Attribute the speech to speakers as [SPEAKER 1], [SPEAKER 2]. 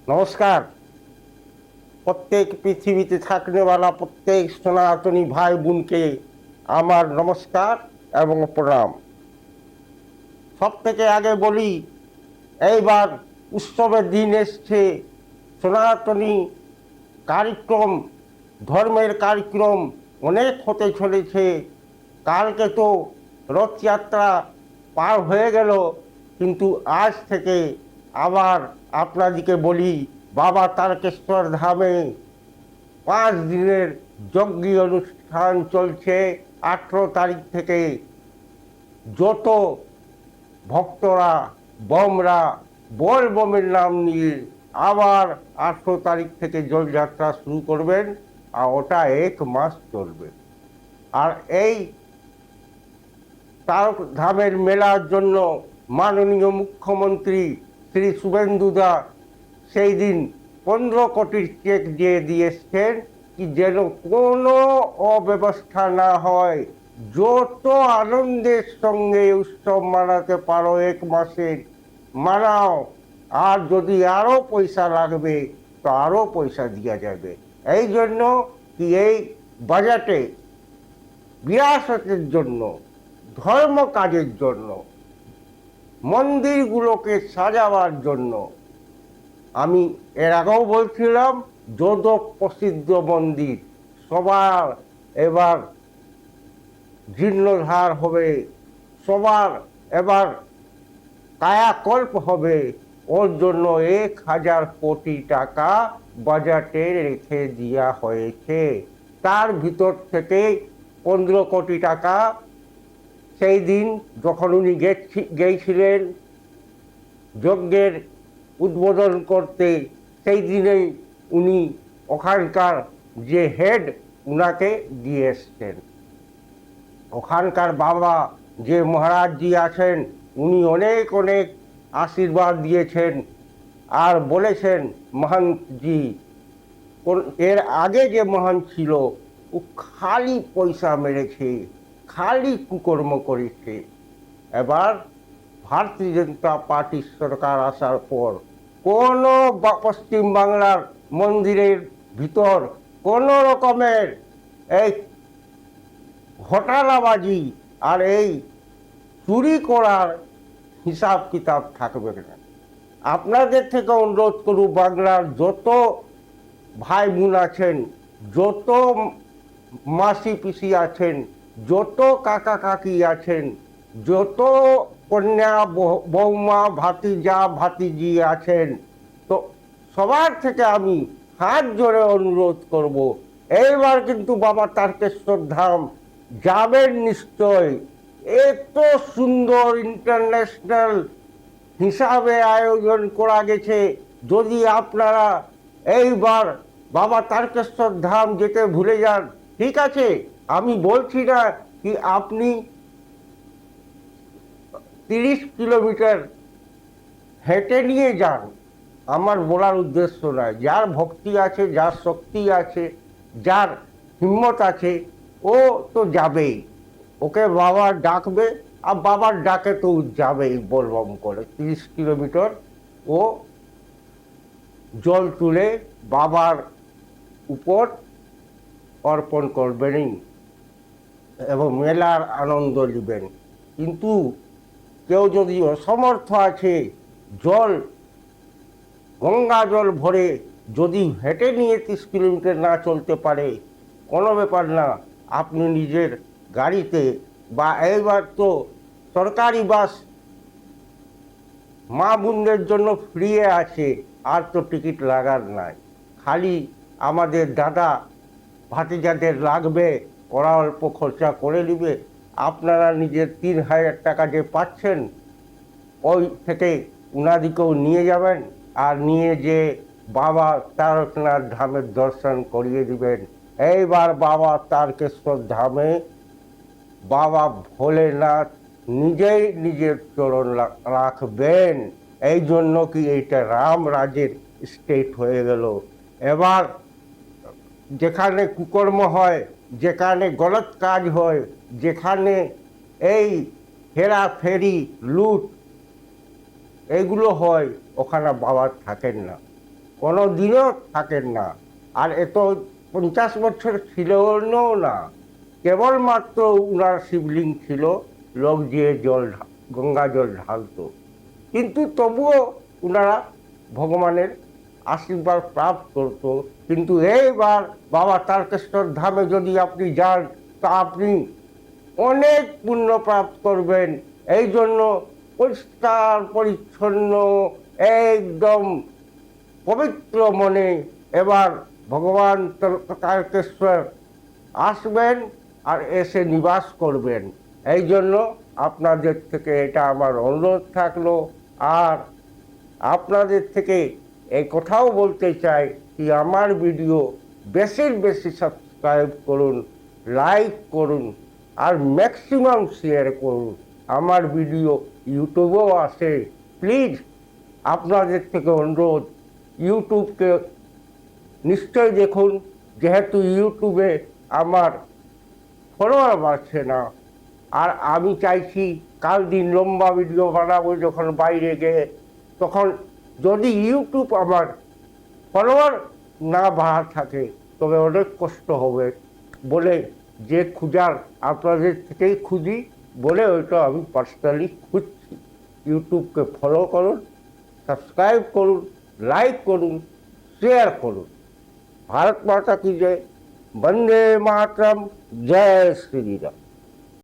[SPEAKER 1] নমস্কার। প্রত্যেক পৃথিবীতে থাকনেওয়ালা প্রত্যেক সনাতনী ভাই বোনকে আমার নমস্কার এবং প্রণাম। সব থেকে আগে বলি, এইবার উৎসবের দিন এসছে। সনাতনী কার্যক্রম, ধর্মের কার্যক্রম অনেক হতে চলেছে। কালকে তো রথযাত্রা পার হয়ে গেল, কিন্তু আজ থেকে আবার আপনাদিকে বলি, বাবা তারকেশ্বর ধামে 5 দিনের যজ্ঞ অনুষ্ঠান চলছে। 18 তারিখ থেকে যত ভক্তরা বমরা বমের নাম নিয়ে আবার 18 তারিখ থেকে জলযাত্রা শুরু করবেন, আর ওটা 1 মাস চলবে। আর এই তারক ধামের মেলার জন্য মাননীয় মুখ্যমন্ত্রী শ্রী শুভেন্দুদা সেই দিন 15 কোটির চেক দিয়ে এসছেন, কি যেন কোনো অব্যবস্থা না হয়। যত আনন্দের সঙ্গে উৎসব মানাতে পারো 1 মাসের মানাও, আর যদি আরও পয়সা লাগবে তো আরও পয়সা দেওয়া যাবে। এই জন্য কি এই বাজেটে বিরাসতের জন্য, ধর্ম কাজের জন্য, মন্দিরগুলোকে সাজাবার জন্য, আমি এর আগেও বলছিলাম, যত প্রসিদ্ধ মন্দির সবার এবার জীর্ণোদ্ধার হবে, সবার এবার কায়াকল্প হবে। ওর জন্য 1000 কোটি টাকা বাজেটে রেখে দেওয়া হয়েছে। তার ভিতর থেকে 15 কোটি টাকা সেই দিন যখন উনি গিয়েছিলেন যজ্ঞের উদ্বোধন করতে, সেই দিনেই উনি ওখানকার যে হেড উনাকে দিয়ে এসছেন। ওখানকার বাবা যে মহারাজজি আছেন, উনি অনেক অনেক আশীর্বাদ দিয়েছেন আর বলেছেন, মহান্তজি এর আগে যে মহান ছিল ও খালি পয়সা মেরেছে, খালি কুকর্ম করেছে। এবার ভারতীয় জনতা পার্টির সরকার আসার পর কোনো পশ্চিমবাংলার মন্দিরের ভিতর কোনো রকমের এই ঘোটালাবাজি আর এই চুরি করার হিসাব কিতাব থাকবে না। আপনাদের থেকে অনুরোধ করব, বাংলার যত ভাই বোন আছেন, যত মাসি পিসি আছেন, যত কাকা কাকি আছেন, যত কন্যা বৌমা ভাতিজা ভাতিজি আছেন, তো সবার থেকে আমি হাত জোড়ে অনুরোধ করব, এইবার কিন্তু বাবা তারকেশ্বর ধাম যাবেন নিশ্চয়। এত সুন্দর ইন্টারন্যাশনাল হিসাবে আয়োজন করা গেছে। যদি আপনারা এইবার বাবা তারকেশ্বর ধাম যেতে ভুলে যান, ঠিক আছে, আমি বলছি না কি আপনি 30 কিলোমিটার হেঁটে নিয়ে যান, আমার বলার উদ্দেশ্য নয়। যার ভক্তি আছে, যার শক্তি আছে, যার হিম্মত আছে, ও তো যাবেই। ওকে বাবা ডাকবে, আর বাবার ডাকে তো যাবেই বলবম করে 30 কিলোমিটার ও জল তুলে বাবার উপর অর্পণ করবেনই এবং মেলার আনন্দ নেবেন। কিন্তু কেউ যদি অসমর্থ আছে, জল গঙ্গা জল ভরে যদি হেঁটে নিয়ে 30 কিলোমিটার না চলতে পারে, কোনো ব্যাপার না, আপনি নিজের গাড়িতে, বা এইবার তো সরকারি বাস মা বোনদের জন্য ফ্রি আছে, আর তো টিকিট লাগার নাই। খালি আমাদের দাদা ভাতিজাদের লাগবে, ওরা অল্প খরচা করে নেবে। আপনারা নিজের 3000 টাকা যে পাচ্ছেন, ওই থেকে উনাদিকেও নিয়ে যাবেন, আর নিয়ে যে বাবা তারকনাথ ধামের দর্শন করিয়ে দিবেন। এইবার বাবা তারকেশ্বর ধামে বাবা ভোলেনাথ নিজেই নিজের চরণ রাখবেন। এই জন্য কি এইটা রাম রাজের স্টেট হয়ে গেল। এবার যেখানে কুকর্ম হয়, যেখানে গলত কাজ হয়, যেখানে এই হেরাফেরি লুট এগুলো হয়, ওখানে বাবা থাকেন না। কোনো দিনও থাকেন না। আর এত 50 বছর ছিল না, কেবলমাত্র উনার শিবলিঙ্গ ছিল, লোক দিয়ে গঙ্গা জল ঢালতো, কিন্তু তবুও উনারা ভগবানের আশীর্বাদ প্রাপ্ত করতো। কিন্তু এইবার বাবা তারকেশ্বর ধামে যদি আপনি যান, তা আপনি অনেক পুণ্য প্রাপ্ত করবেন। এই জন্য পরিষ্কার পরিচ্ছন্ন একদম পবিত্র মনে এবার ভগবান তারকেশ্বর আসবেন আর এসে নিবাস করবেন। এই জন্য আপনাদের থেকে এটা আমার অনুরোধ থাকলো। আর আপনাদের থেকে এই কথাও বলতে চাই কি আমার ভিডিও বেশির বেশি সাবস্ক্রাইব করুন, লাইক করুন আর ম্যাক্সিমাম শেয়ার করুন। আমার ভিডিও ইউটিউবেও আসে, প্লিজ আপনাদের থেকে অনুরোধ ইউটিউবকে নিশ্চয় দেখুন, যেহেতু ইউটিউবে আমার ফলোয়ার বাড়ছে না। আর আমি চাইছি কাল দিন লম্বা ভিডিও বানাবো যখন বাইরে গিয়ে, তখন যদি ইউটিউব আমার ফলোয়ার না বাড়া থাকে তবে অনেক কষ্ট হবে বলে, যে খুঁজার আপনাদের থেকেই খুঁজি বলে ওইটা আমি পার্সোনালি খুঁজছি। ইউটিউবকে ফলো করুন, সাবস্ক্রাইব করুন, লাইক করুন, শেয়ার করুন। भारत माता की जय। वंदे मातरम। जय श्री राम।